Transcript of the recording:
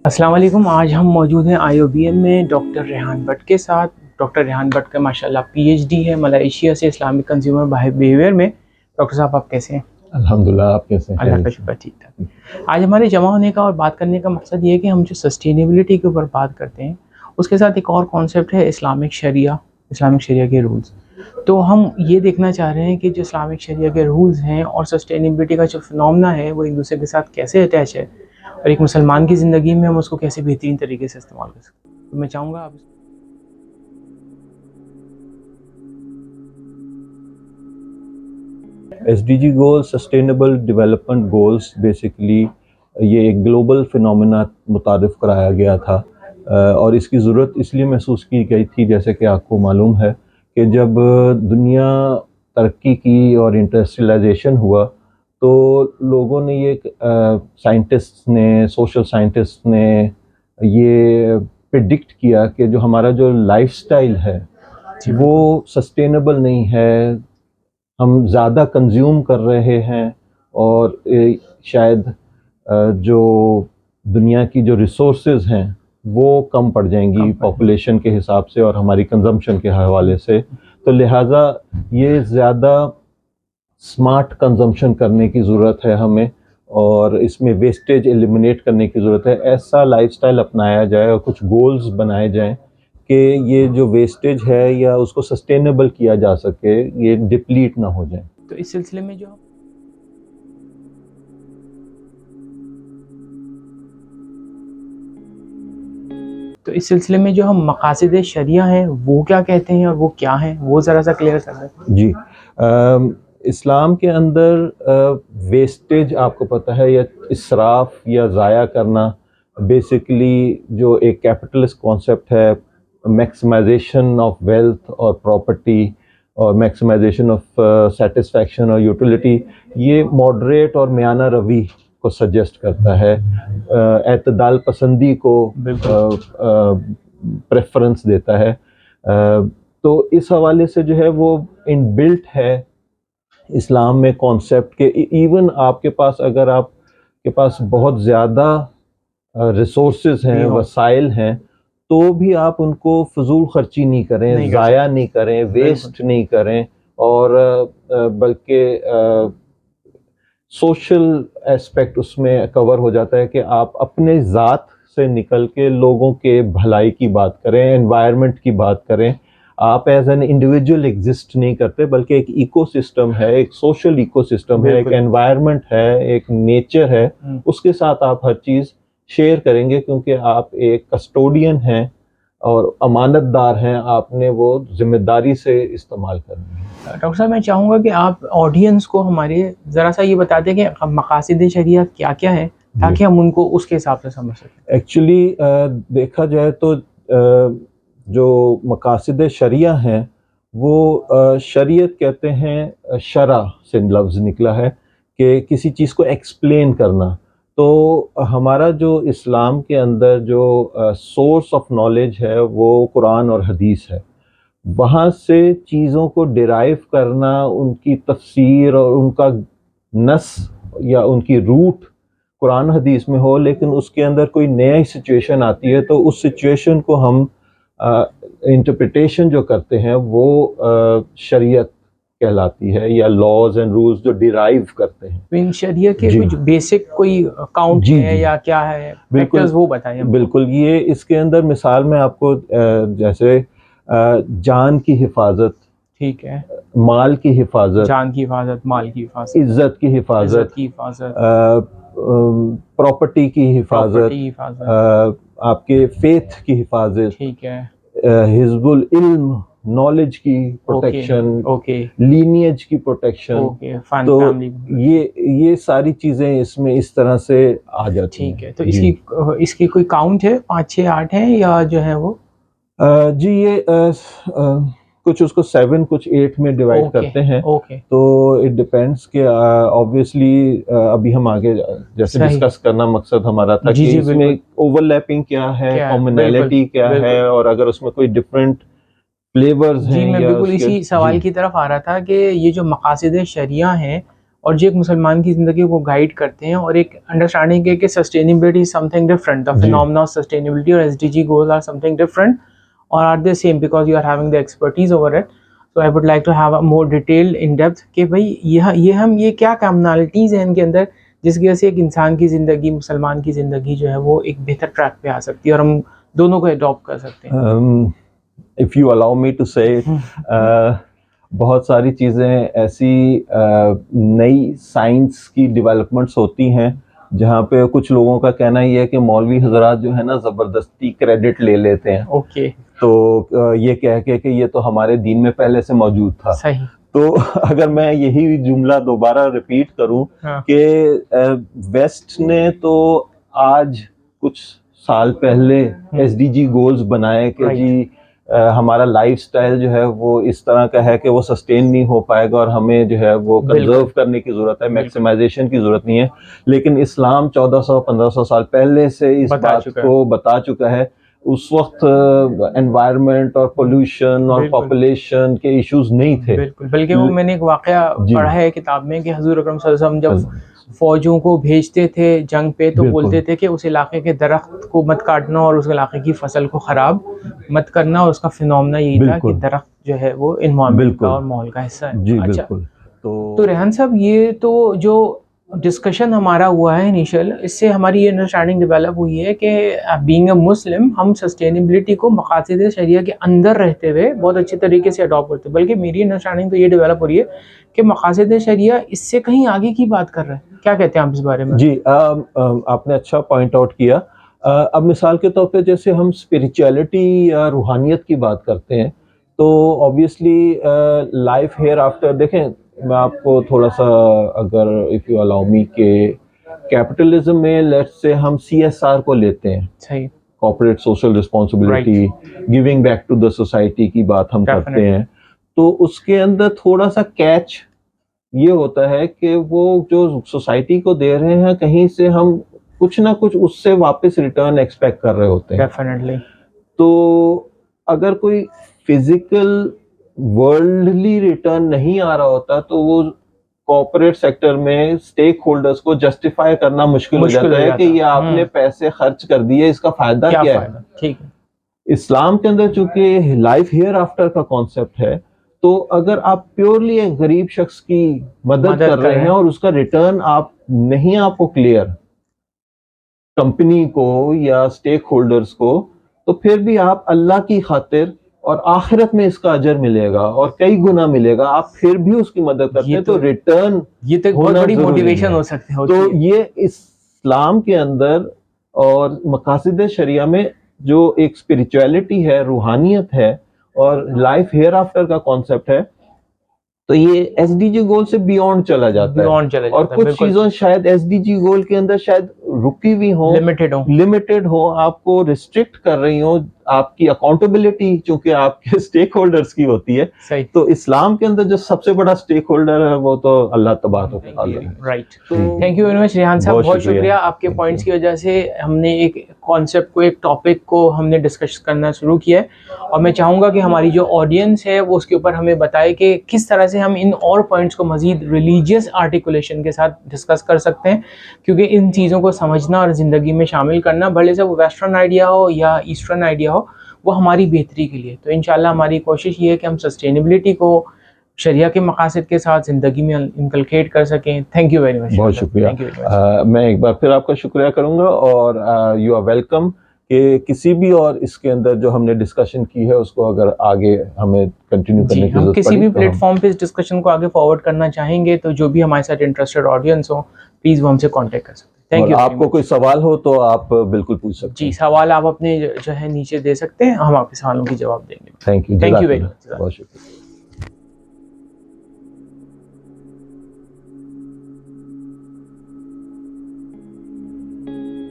السلام علیکم. آج ہم موجود ہیں IOBM میں ڈاکٹر ریحان بٹ کے ساتھ. ڈاکٹر ریحان بٹ کا ماشاءاللہ PhD ہے ملائیشیا سے اسلامک کنزیومر بیہیویئر میں. ڈاکٹر صاحب آپ کیسے ہیں؟ الحمدللہ. آپ کیسے ہیں؟ اللہ کا شکر ٹھیک ٹھاک. آج ہمارے جمع ہونے کا اور بات کرنے کا مقصد یہ ہے کہ ہم جو سسٹینیبلٹی کے اوپر بات کرتے ہیں اس کے ساتھ ایک اور کانسیپٹ ہے اسلامک شریعہ کے رولز. تو ہم یہ دیکھنا چاہ رہے ہیں کہ جو اسلامک شریعہ کے رولز ہیں اور سسٹینیبلٹی کا جو فنومنا ہے وہ ایک دوسرے کے ساتھ کیسے اٹیچ ہے اور ایک مسلمان کی زندگی میں ہم اس کو کیسے بہترین طریقے سے استعمال کر سکتے ہیں. تو میں چاہوں گا آپ SDG goals sustainable development goals basically یہ ایک گلوبل فنومینا متعارف کرایا گیا تھا اور اس کی ضرورت اس لیے محسوس کی گئی تھی جیسے کہ آپ کو معلوم ہے کہ جب دنیا ترقی کی اور انڈسٹریلائزیشن ہوا تو لوگوں نے یہ سائنٹسٹ نے سوشل سائنٹسٹ نے یہ پریڈکٹ کیا کہ جو ہمارا جو لائف سٹائل ہے وہ سسٹینیبل نہیں ہے. ہم زیادہ کنزیوم کر رہے ہیں اور شاید جو دنیا کی جو ریسورسز ہیں وہ کم پڑ جائیں گی پاپولیشن کے حساب سے اور ہماری کنزمپشن کے حوالے سے. تو لہٰذا یہ زیادہ سمارٹ کنزمپشن کرنے کی ضرورت ہے ہمیں اور اس میں ویسٹیج ایلیمنیٹ کرنے کی ضرورت ہے. ایسا لائف سٹائل اپنایا جائے اور کچھ گولز بنائے جائیں کہ یہ جو ویسٹیج ہے یا اس کو سسٹینیبل کیا جا سکے, یہ ڈپلیٹ نہ ہو جائیں. تو اس سلسلے میں جو ہم مقاصد شریعہ ہیں وہ کیا کہتے ہیں اور وہ کیا ہیں وہ ذرا سا کلیئر کر دیں. جی, اسلام کے اندر ویسٹیج آپ کو پتہ ہے یا اسراف یا ضائع کرنا بیسیکلی جو ایک کیپٹلسٹ کانسیپٹ ہے, میکسیمائزیشن آف ویلتھ اور پراپرٹی اور میکسیمائزیشن آف سیٹسفیکشن اور یوٹیلیٹی, یہ ماڈریٹ اور میانہ روی کو سجیسٹ کرتا ہے, اعتدال پسندی کو پریفرنس دیتا ہے. تو اس حوالے سے جو ہے وہ ان بلٹ ہے اسلام میں کانسیپٹ کہ ایون آپ کے پاس اگر آپ کے پاس بہت زیادہ ریسورسز ہیں, وسائل ہیں, تو بھی آپ ان کو فضول خرچی نہیں کریں, ضائع نہیں کریں, ویسٹ نہیں کریں, اور بلکہ سوشل ایسپیکٹ اس میں کور ہو جاتا ہے کہ آپ اپنے ذات سے نکل کے لوگوں کے بھلائی کی بات کریں, انوائرمنٹ کی بات کریں. آپ ایز این انڈیویجول ایگزسٹ نہیں کرتے بلکہ ایک ایکو سسٹم ہے, ایک سوشل ایکو سسٹم ہے, ایک انوائرمنٹ ہے, ایک نیچر ہے, اس کے ساتھ آپ ہر چیز شیئر کریں گے کیونکہ آپ ایک کسٹوڈین ہیں اور امانت دار ہیں, آپ نے وہ ذمہ داری سے استعمال کرنا ہے. ڈاکٹر صاحب میں چاہوں گا کہ آپ آڈینس کو ہمارے ذرا سا یہ بتا دیں کہ مقاصد شریعہ کیا کیا ہے تاکہ ہم ان کو اس کے حساب سے سمجھ سکیں. ایکچولی دیکھا جائے تو جو مقاصد شریعہ ہیں وہ شریعت کہتے ہیں, شرع سے لفظ نکلا ہے کہ کسی چیز کو ایکسپلین کرنا. تو ہمارا جو اسلام کے اندر جو سورس آف نالج ہے وہ قرآن اور حدیث ہے, وہاں سے چیزوں کو ڈیرائیو کرنا, ان کی تفسیر اور ان کا نس یا ان کی روٹ قرآن حدیث میں ہو, لیکن اس کے اندر کوئی نئی سچویشن آتی ہے تو اس سچویشن کو ہم انٹرپریٹیشن جو کرتے ہیں وہ شریعت کہلاتی ہے یا لاز اینڈ رولز جو ڈیرائیو کرتے ہیں. ان شریعہ کے کچھ بیسک کوئی اکاؤنٹ ہے یا کیا ہے فیکٹرز وہ بتائیں. بالکل, یہ اس کے اندر مثال میں آپ کو جیسے جان کی حفاظت, ٹھیک ہے, مال کی حفاظت, جان کی حفاظت, مال کی حفاظت, عزت کی حفاظت, پراپرٹی کی حفاظت, آپ کے فیتھ کی حفاظت, ٹھیک ہے, حزب العلم نالج کی پروٹیکشن, لینیج کی پروٹیکشن. تو یہ ساری چیزیں اس میں اس طرح سے آ جاتی ہیں. ٹھیک ہے, تو اس کی کوئی کاؤنٹ ہے, 5 6 8 ہیں یا جو ہے وہ جی یہ کچھ اس کو 7 کچھ 8 میں ڈیوائڈ کرتے ہیں. تو اٹ ڈیپینڈس کہ آبویسلی ابھی ہم آگے جیسے ڈسکس کرنا مقصد ہمارا تھا کہ اس میں اوور لیپنگ کیا ہے, کامنالٹی کیا ہے, اور اگر اس میں کوئی ڈفرینٹ فلیورز ہیں. میں بالکل اسی سوال کی طرف آ رہا تھا کہ یہ جو مقاصد شریعہ ہیں اور جو ایک مسلمان کی زندگی کو گائیڈ کرتے ہیں, اور ایک انڈرسٹینڈنگ ہے کہ sustainability is something different, the phenomena of sustainability اور SDG goals are something different, اور are they same because you are having the expertise over it. So I would like to have a more detailed in depth کہ بھائی یہ کیا commonalities ہیں ان کے اندر جس کی وجہ سے ایک انسان کی زندگی, مسلمان کی زندگی جو ہے وہ ایک بہتر ٹریک پہ آ سکتی ہے اور ہم دونوں کو اڈاپٹ کر سکتے ہیں. if you allow me to say بہت ساری چیزیں ایسی نئی سائنس کی ڈیولپمنٹس ہوتی ہیں جہاں پہ کچھ لوگوں کا کہنا یہ ہے کہ مولوی حضرات جو ہے نا زبردستی کریڈٹ لے لیتے ہیں. اوکے. تو یہ کہہ کے کہ یہ تو ہمارے دین میں پہلے سے موجود تھا. صحیح. تو اگر میں یہی جملہ دوبارہ ریپیٹ کروں کہ ویسٹ نے تو آج کچھ سال پہلے SDG گولز بنائے کہ جی ہمارا لائف سٹائل جو ہے وہ اس طرح کا ہے کہ وہ سسٹین نہیں ہو پائے گا اور ہمیں جو ہے وہ کنزرو کرنے کی ضرورت ہے, میکسیمائزیشن کی ضرورت نہیں ہے. لیکن اسلام 1400-1500 سال پہلے سے اس بات کو بتا چکا ہے. اس وقت انوائرمنٹ اور پولوشن اور پاپولیشن کے ایشوز نہیں تھے. بالکل, بلکہ وہ میں نے ایک واقعہ پڑھا ہے کتاب میں کہ حضور اکرم صلی اللہ علیہ وسلم جب فوجوں کو بھیجتے تھے جنگ پہ تو بولتے تھے کہ اس علاقے کے درخت کو مت کاٹنا اور اس علاقے کی فصل کو خراب مت کرنا, اور اس کا فینومینا یہی تھا کہ درخت جو ہے وہ انوائرمنٹ کا اور ماحول کا حصہ ہے. جی بالکل. تو ریحان صاحب یہ تو جو ڈسکشن ہمارا ہوا ہے انیشیل, اس سے ہماری یہ انڈرسٹینڈنگ ڈیولپ ہوئی ہے کہ بینگ اے مسلم ہم سسٹینیبلٹی کو مقاصد شریعہ کے اندر رہتے ہوئے بہت اچھے طریقے سے اڈاپٹ کرتے ہیں. بلکہ میری انڈرسٹینڈنگ تو یہ ڈیولپ ہو رہی ہے کہ مقاصد شریعہ اس سے کہیں آگے کی بات کر رہے ہیں. کیا کہتے ہیں آپ اس بارے میں؟ جی آپ نے اچھا پوائنٹ آؤٹ کیا. اب مثال کے طور پہ جیسے ہم اسپریچولیٹی یا روحانیت کی بات کرتے ہیں تو آبویسلی لائف ہیئر آفٹر, دیکھیں میں آپ کو تھوڑا سا اگر اف یو الاؤ می کہ کیپٹلزم میں لیٹس سے ہم CSR کو لیتے ہیں, صحیح, corporate social responsibility, giving back to the society کی بات ہم کرتے ہیں, تو اس کے اندر تھوڑا سا کیچ یہ ہوتا ہے کہ وہ جو سوسائٹی کو دے رہے ہیں کہیں سے ہم کچھ نہ کچھ اس سے واپس ریٹرن ایکسپیکٹ کر رہے ہوتے ہیں. ڈیفینیٹلی. تو اگر کوئی فزیکل ورلڈلی ریٹرن نہیں آ رہا ہوتا تو وہ کارپوریٹ سیکٹر میں اسٹیک ہولڈرز کو جسٹیفائی کرنا مشکل ہو جاتا ہے کہ یہ آپ نے پیسے خرچ کر دیے, اس کا فائدہ کیا ہے. ٹھیک ہے. اسلام کے اندر چونکہ لائف ہیئر آفٹر کا کانسیپٹ ہے تو اگر آپ پیورلی ایک غریب شخص کی مدد کر رہے ہیں اور اس کا ریٹرن آپ نہیں آپ کو کلیئر کمپنی کو یا اسٹیک ہولڈرز کو, تو پھر بھی آپ اللہ کی خاطر اور آخرت میں اس کا اجر ملے گا اور کئی گنا ملے گا, آپ پھر بھی اس کی مدد کرتے ہیں تو ریٹرن یہ تو بہت بڑی موٹیویشن ہو سکتی ہے. تو یہ اسلام کے اندر اور مقاصد شریعہ میں جو ایک اسپریچولیٹی ہے, روحانیت ہے اور لائف ہیئر آفٹر کا کانسیپٹ ہے, تو یہ SDG گول سے بیونڈ چلا جاتا ہے. اور کچھ چیزوں شاید SDG گول کے اندر شاید رکی ہوئی ہوں, لمیٹڈ ہو, آپ کو ریسٹرکٹ کر رہی ہوں, آپ کی اکاؤنٹیبلٹی چونکہ آپ کے اسٹیک ہولڈرز کی ہوتی ہے. تو اسلام کے اندر جو سب سے بڑا اسٹیک ہولڈر ہے وہ تو اللہ تبارک و تعالی ہے. Right. Thank you very much Rehan صاحب, بہت شکریہ. آپ کے پوائنٹس کی وجہ سے ہم نے ایک کانسیپٹ کو, ایک ٹاپک کو ہم نے ڈسکس کرنا شروع کیا ہے, اور میں چاہوں گا کہ ہماری جو آڈینس ہے وہ اس کے اوپر ہمیں بتائے کہ کس طرح سے ہم ان اور پوائنٹس کو مزید ریلیجیس آرٹیکولیشن کے ساتھ ڈسکس کر سکتے ہیں, کیونکہ ان چیزوں کو سمجھنا اور زندگی میں شامل کرنا, بھلے سے وہ ویسٹرن آئیڈیا ہو یا ایسٹرن آئیڈیا ہو, وہ ہماری بہتری کے لیے. تو انشاءاللہ ہماری کوشش یہ ہے کہ ہم سسٹینیبلٹی کو شریعہ کے مقاصد کے ساتھ زندگی میں انکلکیٹ کر سکیں. Thank you very much. بہت شکریہ. میں ایک بار پھر آپ کا شکریہ کروں گا, اور یو آر ویلکم کہ کسی بھی اور اس کے اندر جو ہم نے ڈسکشن کی ہے اس کو اگر آگے ہمیں کنٹینیو کرنے کی ضرورت پڑی, کسی بھی پلیٹ فارم پہ اس ڈسکشن کو آگے فارورڈ کرنا چاہیں گے تو جو بھی ہمارے ساتھ انٹرسٹڈ آڈینس ہو پلیز وہ ہم سے کانٹیکٹ کر سکتے ہیں. Thank you. آپ کو کوئی سوال ہو تو آپ بالکل پوچھ سکتے ہیں. جی, سوال آپ اپنے جو ہے نیچے دے سکتے ہیں, ہم آپ کے سوالوں کی جواب دیں گے. Thank you. Thank you very much. بہت شکریہ.